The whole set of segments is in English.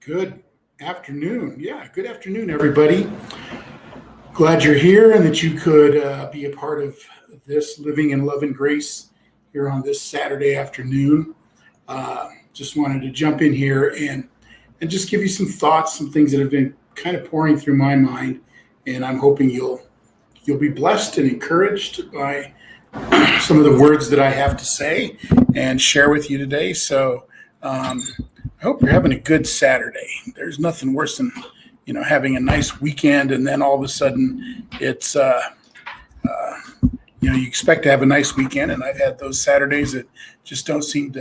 Good afternoon. Yeah, good afternoon, everybody. Glad you're here and that you could be a part of this Living in Love and Grace here on this Saturday afternoon. Just wanted to jump in here and just give you some thoughts, some things that have been kind of pouring through my mind, and I'm hoping you'll be blessed and encouraged by some of the words that I have to say and share with you today. So I hope you're having a good Saturday. There's nothing worse than having a nice weekend and then all of a sudden it's you expect to have a nice weekend, and I've had those Saturdays that just don't seem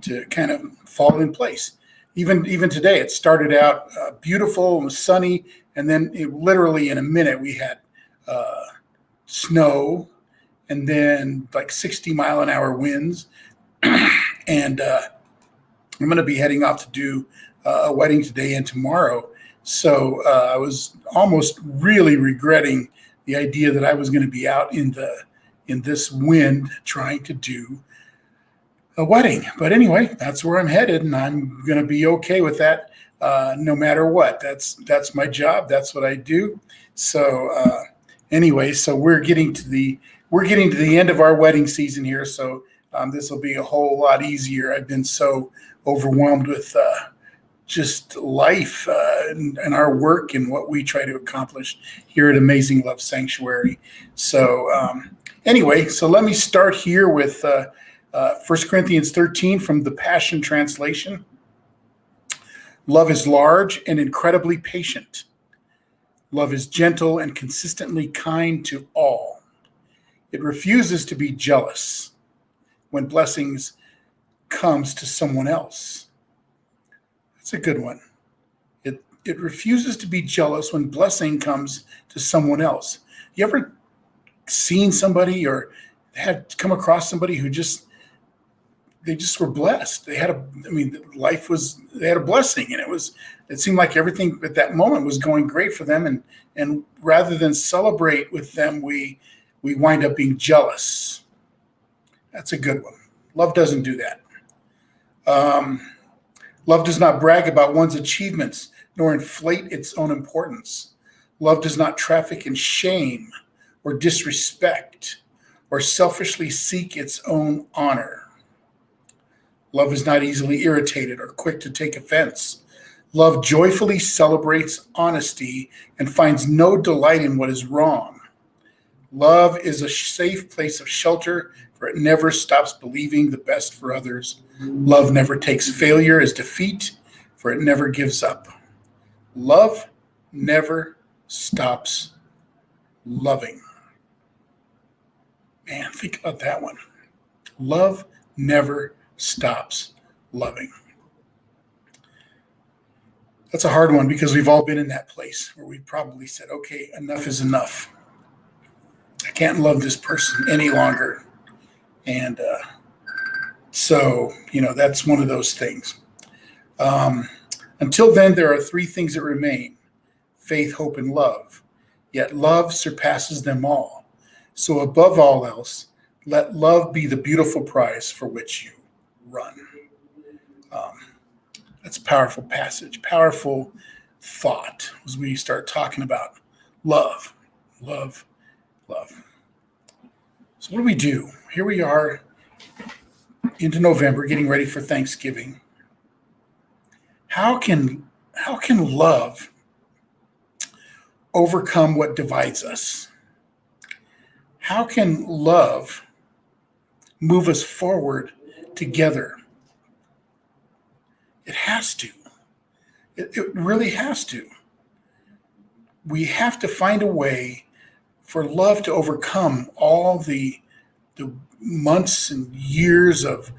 to kind of fall in place. Even today, it started out beautiful and sunny, and then literally in a minute we had snow, and then like 60-mile-an-hour winds. And I'm going to be heading off to do a wedding today and tomorrow. So I was almost really regretting the idea that I was going to be out in this wind trying to do a wedding. But anyway, that's where I'm headed, and I'm going to be okay with that no matter what. That's my job. That's what I do. So anyway, so we're getting to the end of our wedding season here. So this will be a whole lot easier. I've been so overwhelmed with just life and our work and what we try to accomplish here at Amazing Love Sanctuary. So anyway, so let me start here with 1 Corinthians 13 from the Passion Translation. Love is large and incredibly patient. Love is gentle and consistently kind to all. It refuses to be jealous when blessings comes to someone else. That's a good one. It refuses to be jealous when blessing comes to someone else. You ever seen somebody or had come across somebody who they just were blessed? They had they had a blessing, and it seemed like everything at that moment was going great for them, and rather than celebrate with them, we wind up being jealous. That's a good one. Love doesn't do that. Love does not brag about one's achievements, nor inflate its own importance. Love does not traffic in shame or disrespect, or selfishly seek its own honor. Love is not easily irritated or quick to take offense. Love joyfully celebrates honesty and finds no delight in what is wrong. Love is a safe place of shelter, for it never stops believing the best for others. Love never takes failure as defeat, for it never gives up. Love never stops loving. Man, think about that one. Love never stops loving. That's a hard one, because we've all been in that place where we probably said, okay, enough is enough. I can't love this person any longer. And so, that's one of those things. Until then, there are three things that remain: faith, hope, and love. Yet love surpasses them all. So above all else, let love be the beautiful prize for which you run. That's a powerful passage, powerful thought as we start talking about love, love, love. So what do we do? Here we are into November, getting ready for Thanksgiving. How can love overcome what divides us? How can love move us forward together? It has to. It really has to. We have to find a way for love to overcome all the months and years of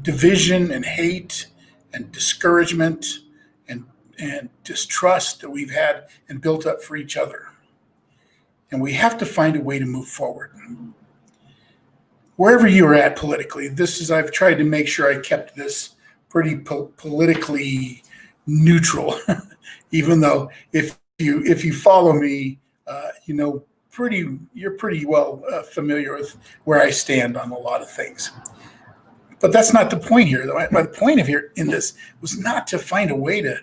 division and hate and discouragement and distrust that we've had and built up for each other. And we have to find a way to move forward. Wherever you are at politically, I've tried to make sure I kept this pretty politically neutral, even though if you follow me, you're pretty well familiar with where I stand on a lot of things. But that's not the point here. My point of here in this was not to find a way to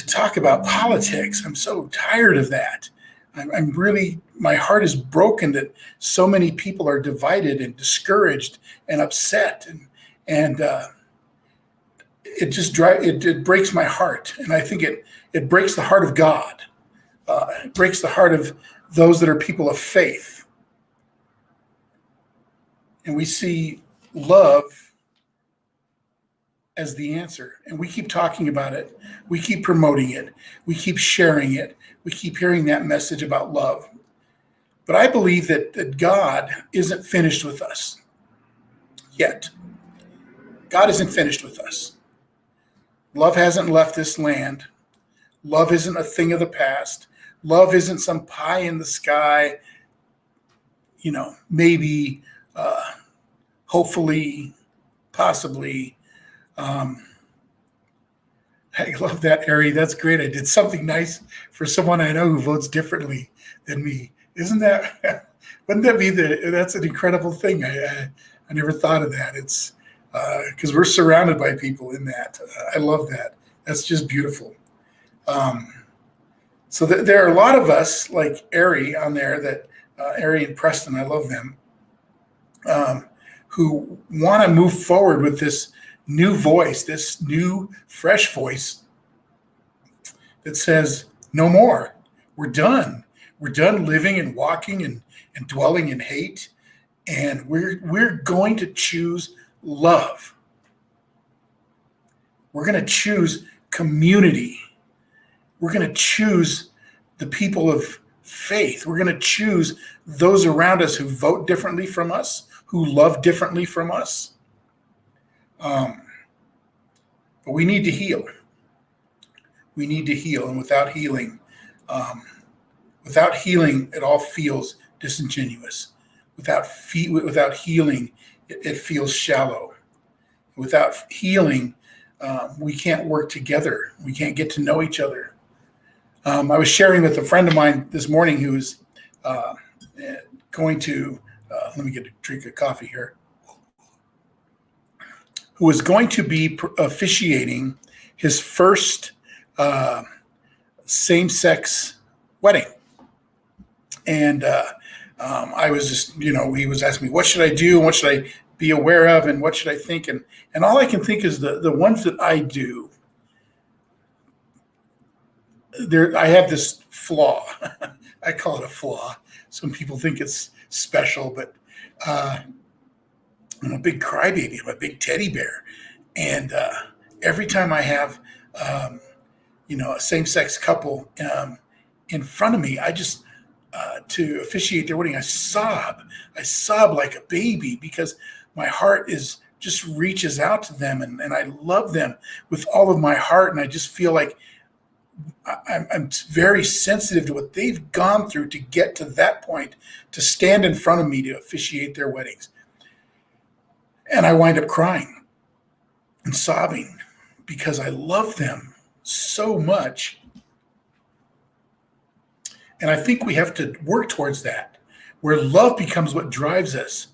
talk about politics. I'm so tired of that. I'm really, my heart is broken that so many people are divided and discouraged and upset, and it just it breaks my heart, and I think it breaks the heart of God. It breaks the heart of those that are people of faith, and we see love as the answer. And we keep talking about it. We keep promoting it. We keep sharing it. We keep hearing that message about love. But I believe that God isn't finished with us yet. God isn't finished with us. Love hasn't left this land. Love isn't a thing of the past. Love isn't some pie in the sky, maybe, hopefully, possibly. I love that, Ari. That's great. I did something nice for someone I know who votes differently than me. Isn't that? Wouldn't that be that's an incredible thing? I never thought of that. It's because we're surrounded by people in that. I love that. That's just beautiful. So there are a lot of us like Ari on there that Ari and Preston, I love them, who want to move forward with this new voice, this new fresh voice that says, no more. We're done. We're done living and walking and dwelling in hate. And we're going to choose love. We're going to choose community. We're going to choose the people of faith. We're going to choose those around us who vote differently from us, who love differently from us. But we need to heal. We need to heal. And without healing, it all feels disingenuous. Without healing, it feels shallow. Without healing, we can't work together. We can't get to know each other. I was sharing with a friend of mine this morning who was going to, let me get a drink of coffee here, who was going to be officiating his first same-sex wedding. And I was just, he was asking me, what should I do? And what should I be aware of? And what should I think? And all I can think is the ones that I do. I have this flaw. I call it a flaw. Some people think it's special, but I'm a big crybaby. I'm a big teddy bear. And every time I have, a same-sex couple in front of me, I just, to officiate their wedding, I sob. I sob like a baby because my heart just reaches out to them, and I love them with all of my heart. And I just feel like I'm very sensitive to what they've gone through to get to that point, to stand in front of me to officiate their weddings. And I wind up crying and sobbing because I love them so much. And I think we have to work towards that, where love becomes what drives us.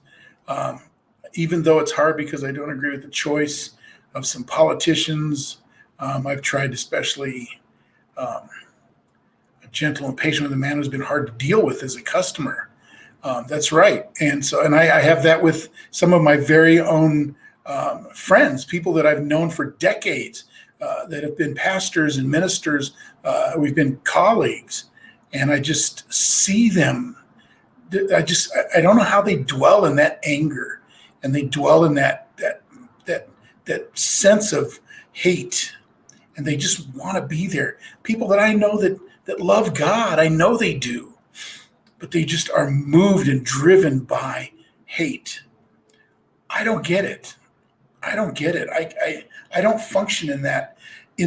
Even though it's hard because I don't agree with the choice of some politicians. I've tried especially gentle and patient with a man who's been hard to deal with as a customer. That's right. And I have that with some of my very own friends, people that I've known for decades, that have been pastors and ministers. We've been colleagues, and I just see them. I don't know how they dwell in that anger, and they dwell in that sense of hate, and they just want to be there. People that I know that love God, I know they do, but they just are moved and driven by hate. I don't get it. I don't get it. I don't function in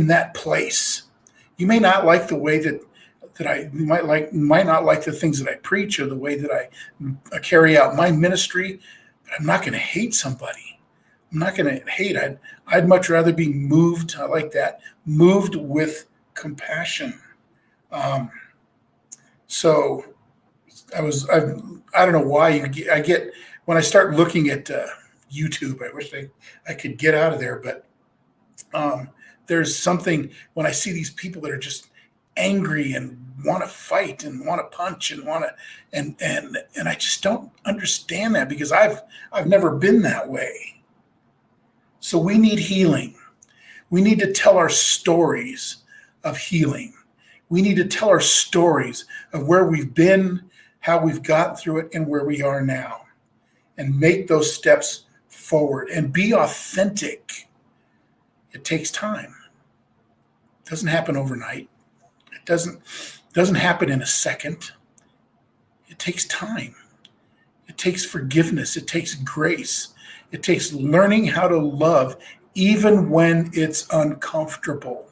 that place. You may not like the way that you might not like the things that I preach or the way that I carry out my ministry, but I'm not going to hate somebody. I'm not going to hate. I'd much rather be moved. I like that. Moved with compassion. So I don't know why I get when I start looking at YouTube. I wish I could get out of there, but um, there's something when I see these people that are just angry and want to fight and want to punch and want to and I just don't understand that because I've never been that way. So we need healing. We need to tell our stories of healing. We need to tell our stories of where we've been, how we've gotten through it, and where we are now, and make those steps forward and be authentic. It takes time. It doesn't happen overnight. It doesn't happen in a second. It takes time. It takes forgiveness. It takes grace. It takes learning how to love even when it's uncomfortable.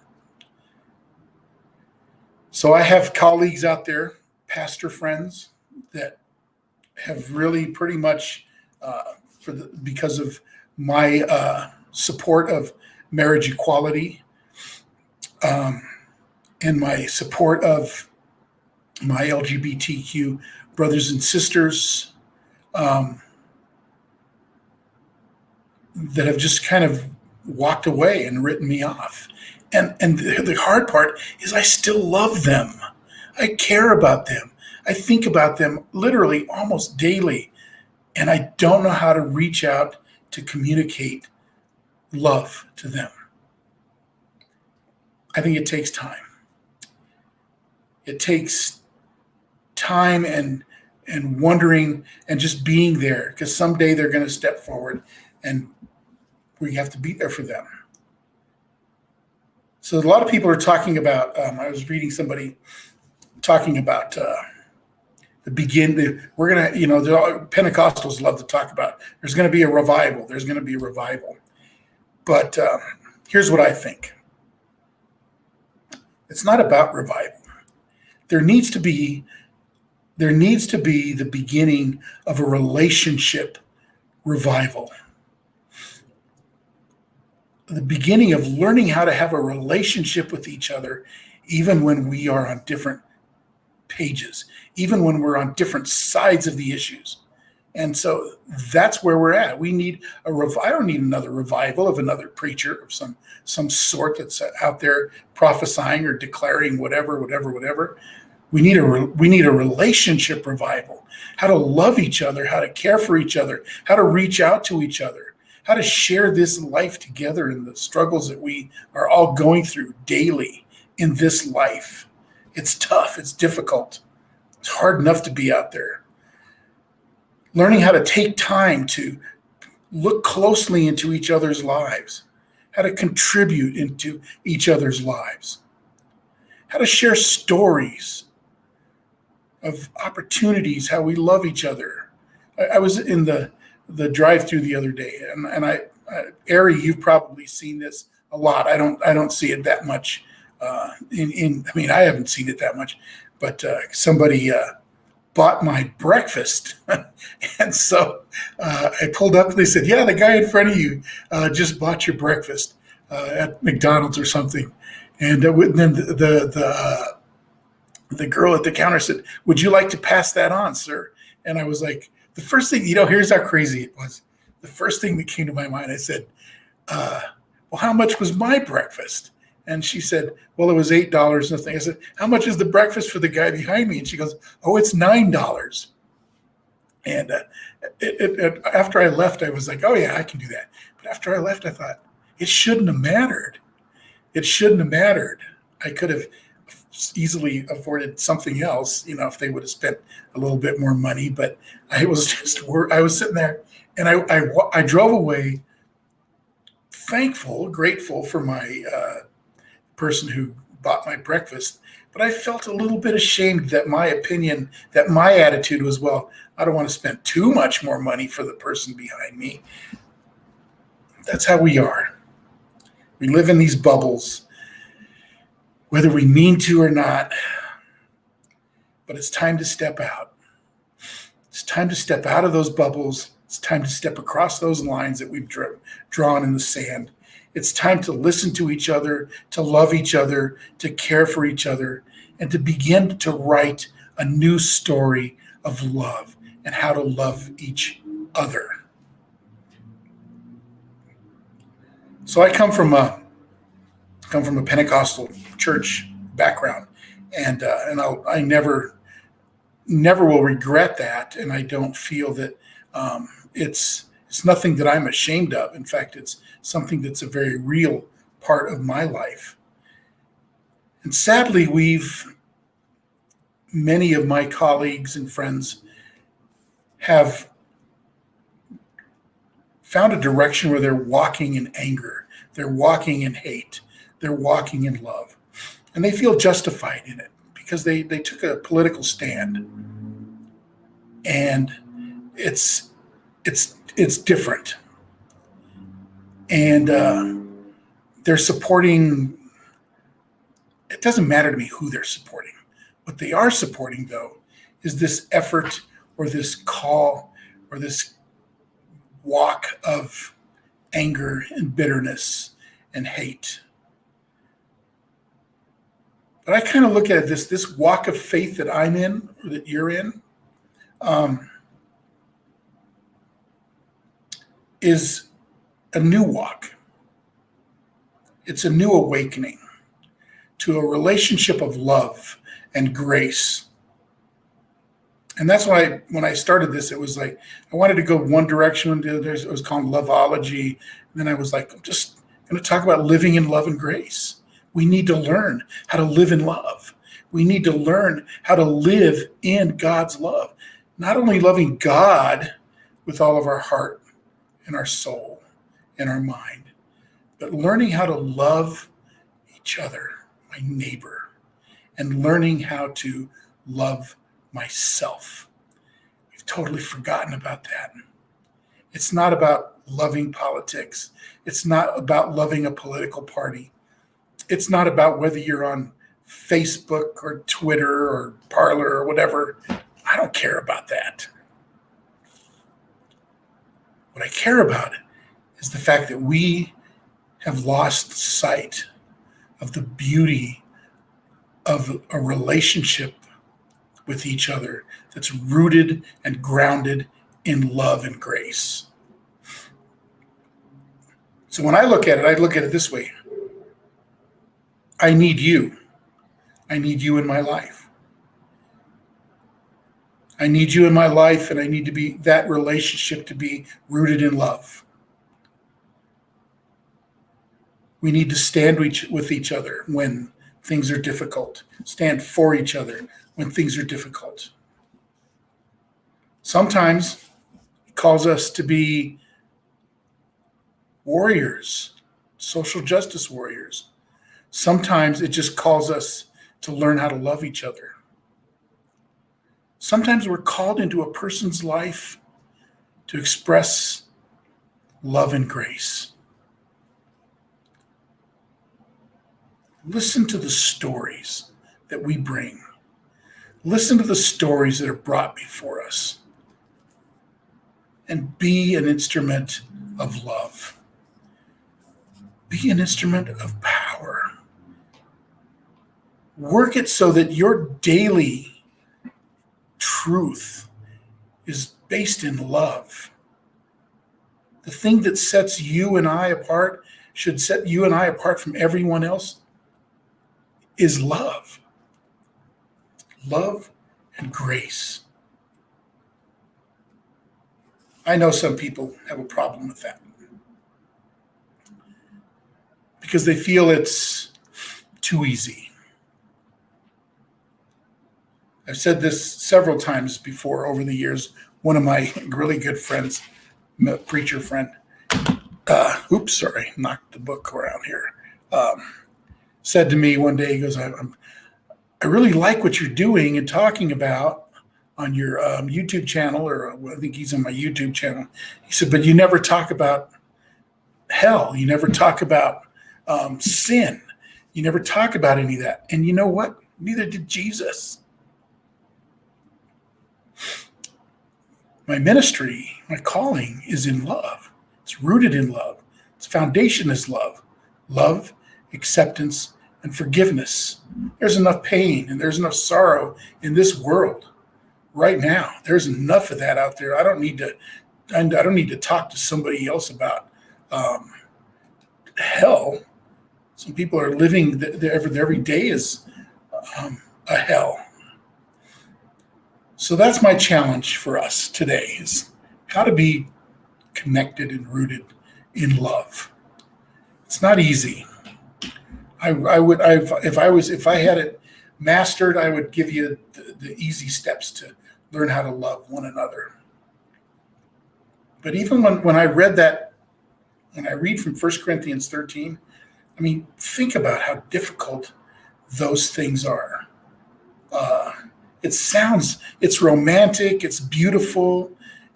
So I have colleagues out there, pastor friends, that have really pretty much, because of my support of marriage equality, and my support of my LGBTQ brothers and sisters, that have just kind of walked away and written me off. And the hard part is I still love them. I care about them. I think about them literally almost daily. And I don't know how to reach out to communicate love to them. I think it takes time. It takes time and wondering and just being there, because someday they're going to step forward and we have to be there for them. So a lot of people are talking about, I was reading somebody talking about we're going to, Pentecostals love to talk about, there's going to be a revival. There's going to be a revival. But here's what I think. It's not about revival. There needs to be the beginning of a relationship revival. The beginning of learning how to have a relationship with each other, even when we are on different pages, even when we're on different sides of the issues. And so that's where we're at. We need I don't need another revival of another preacher of some sort that's out there prophesying or declaring whatever. We need a relationship revival. How to love each other, how to care for each other, how to reach out to each other, how to share this life together in the struggles that we are all going through daily in this life. It's tough. It's difficult. It's hard enough to be out there. Learning how to take time to look closely into each other's lives, how to contribute into each other's lives, how to share stories of opportunities, how we love each other. I was in the drive-through the other day, and Ari, you've probably seen this a lot. I don't see it that much. I haven't seen it that much, but somebody bought my breakfast, and so I pulled up and they said, "Yeah, the guy in front of you just bought your breakfast at McDonald's or something," and then the girl at the counter said, "Would you like to pass that on, sir?" And I was like, the first thing, here's how crazy it was. The first thing that came to my mind, I said, well, how much was my breakfast? And she said, well, it was $8 nothing. I said, how much is the breakfast for the guy behind me? And she goes, oh, it's $9. And after I left, I was like, oh yeah, I can do that. But after I left, I thought, it shouldn't have mattered. It shouldn't have mattered. I could have easily afforded something else, if they would have spent a little bit more money. But I was sitting there, and I drove away thankful, grateful for my person who bought my breakfast. But I felt a little bit ashamed that my attitude was, well, I don't want to spend too much more money for the person behind me. That's how we are. We live in these bubbles, whether we mean to or not. But it's time to step out. It's time to step out of those bubbles. It's time to step across those lines that we've drawn in the sand. It's time to listen to each other, to love each other, to care for each other, and to begin to write a new story of love and how to love each other. So I come from a Pentecostal church background, and I never will regret that, and I don't feel that it's nothing that I'm ashamed of. In fact, it's something that's a very real part of my life. And sadly, we've many of my colleagues and friends have found a direction where they're walking in anger, they're walking in hate, they're walking in love, and they feel justified in it because they took a political stand, and it's it's different, and they're supporting. It doesn't matter to me who they're supporting. What they are supporting, though, is this effort or this call or this walk of anger and bitterness and hate. But I kind of look at this walk of faith that I'm in or that you're in um, is a new walk. It's a new awakening to a relationship of love and grace. And that's why when I started this, it was like I wanted to go one direction. It was called Loveology. And then I was like, I'm just going to talk about living in love and grace. We need to learn how to live in love. We need to learn how to live in God's love. Not only loving God with all of our heart and our soul and our mind, but learning how to love each other, my neighbor, and learning how to love myself. We've totally forgotten about that. It's not about loving politics. It's not about loving a political party. It's not about whether you're on Facebook or Twitter or Parler or whatever. I don't care about that. What I care about is the fact that we have lost sight of the beauty of a relationship with each other that's rooted and grounded in love and grace. So when I look at it, I look at it this way. I need you. I need you in my life. I need you in my life, and I need to be that relationship to be rooted in love. We need to stand with each other when things are difficult, stand for each other when things are difficult. Sometimes it calls us to be warriors, social justice warriors. Sometimes it just calls us to learn how to love each other. Sometimes we're called into a person's life to express love and grace. Listen to the stories that we bring. Listen to the stories that are brought before us. And be an instrument of love. Be an instrument of power. Work it so that your daily truth is based in love. The thing that sets you and I apart, should set you and I apart from everyone else, is love. Love and grace. I know some people have a problem with that because they feel it's too easy. I've said this several times before over the years. One of my really good friends, preacher friend, oops, sorry, knocked the book around here, said to me one day, he goes, I really like what you're doing and talking about on your YouTube channel, or I think he's on my YouTube channel. He said, but you never talk about hell. You never talk about sin. You never talk about any of that. And you know what? Neither did Jesus. My ministry, my calling is in love. It's rooted in love. Its foundation is love. Love, acceptance, and forgiveness. There's enough pain and there's enough sorrow in this world right now. There's enough of that out there. I don't need to talk to somebody else about hell. Some people are living every day is a hell. So that's my challenge for us today is how to be connected and rooted in love. It's not easy. If I had it mastered, I would give you the easy steps to learn how to love one another. But even when I read that, when I read from 1 Corinthians 13, I mean, think about how difficult those things are. Uh, it's romantic, it's beautiful,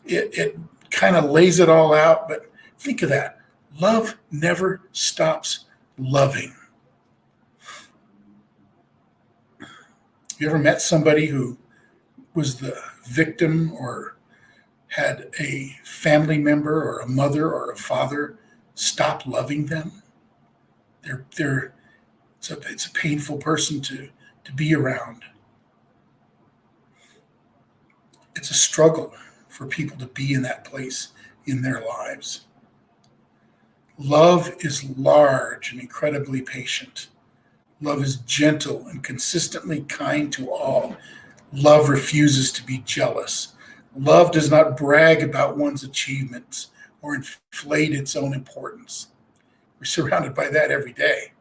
it kind of lays it all out. But think of that. Love never stops loving. You ever met somebody who was the victim or had a family member or a mother or a father stop loving them? It's a painful person to be around. It's a struggle for people to be in that place in their lives. Love is large and incredibly patient. Love is gentle and consistently kind to all. Love refuses to be jealous. Love does not brag about one's achievements or inflate its own importance. We're surrounded by that every day.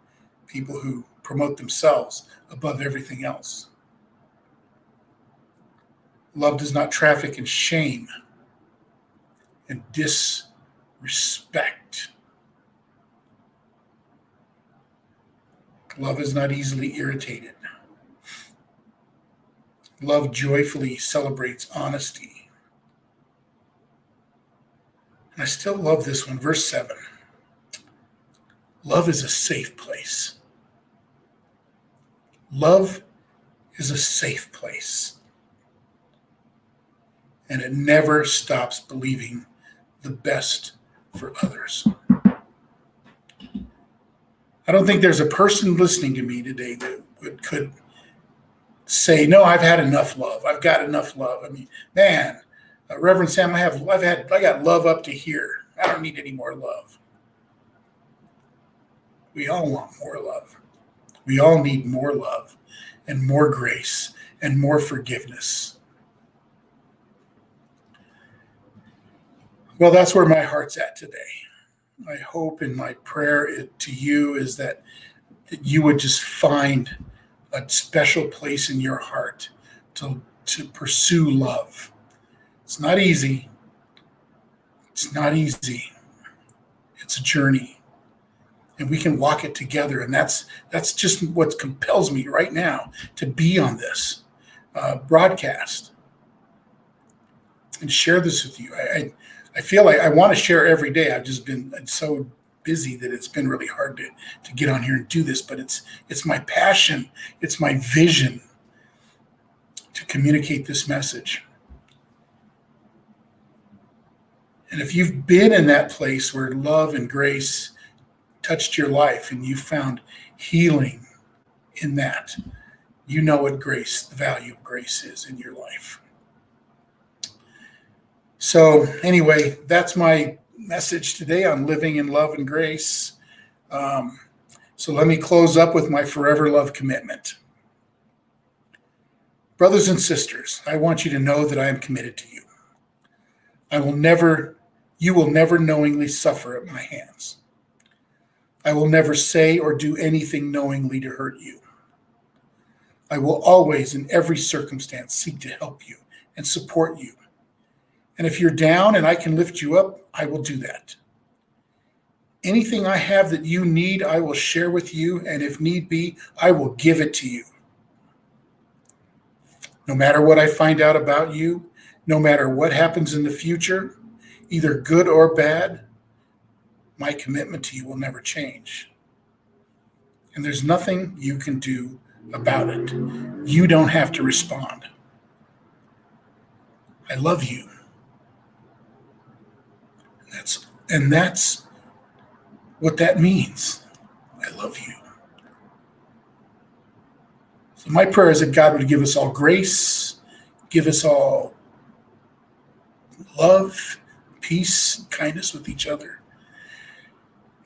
People who promote themselves above everything else. Love does not traffic in shame and disrespect. Love is not easily irritated. Love joyfully celebrates honesty. And I still love this one, verse 7. Love is a safe place. Love is a safe place. And it never stops believing the best for others. I don't think there's a person listening to me today that could say, "No, I've had enough love. I've got enough love." I mean, man, Reverend Sam, I got love up to here. I don't need any more love. We all want more love. We all need more love and more grace and more forgiveness. Well, that's where my heart's at today. My hope and my prayer to you is that you would just find a special place in your heart to pursue love. It's not easy. It's not easy. It's a journey. And we can walk it together. And that's just what compels me right now to be on this broadcast and share this with you. I feel like I want to share every day. I've just been so busy that it's been really hard to get on here and do this, but it's my passion, it's my vision to communicate this message. And if you've been in that place where love and grace touched your life and you found healing in that, you know what grace, the value of grace is in your life. So anyway, that's my message today on living in love and grace. So let me close up with my forever love commitment. Brothers and sisters, I want you to know that I am committed to you. You will never knowingly suffer at my hands. I will never say or do anything knowingly to hurt you. I will always, in every circumstance, seek to help you and support you. And if you're down and I can lift you up, I will do that. Anything I have that you need, I will share with you, and if need be, I will give it to you. No matter what I find out about you, no matter what happens in the future, either good or bad, my commitment to you will never change. And there's nothing you can do about it. You don't have to respond. I love you. And that's what that means. I love you. So my prayer is that God would give us all grace, give us all love, peace, kindness with each other.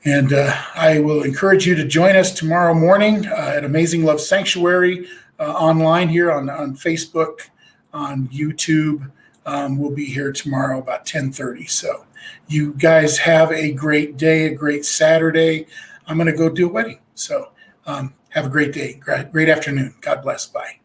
And I will encourage you to join us tomorrow morning at Amazing Love Sanctuary online here on Facebook, on YouTube. We'll be here tomorrow about 10:30. So you guys have a great day, a great Saturday. I'm going to go do a wedding. So have a great day, great afternoon. God bless. Bye.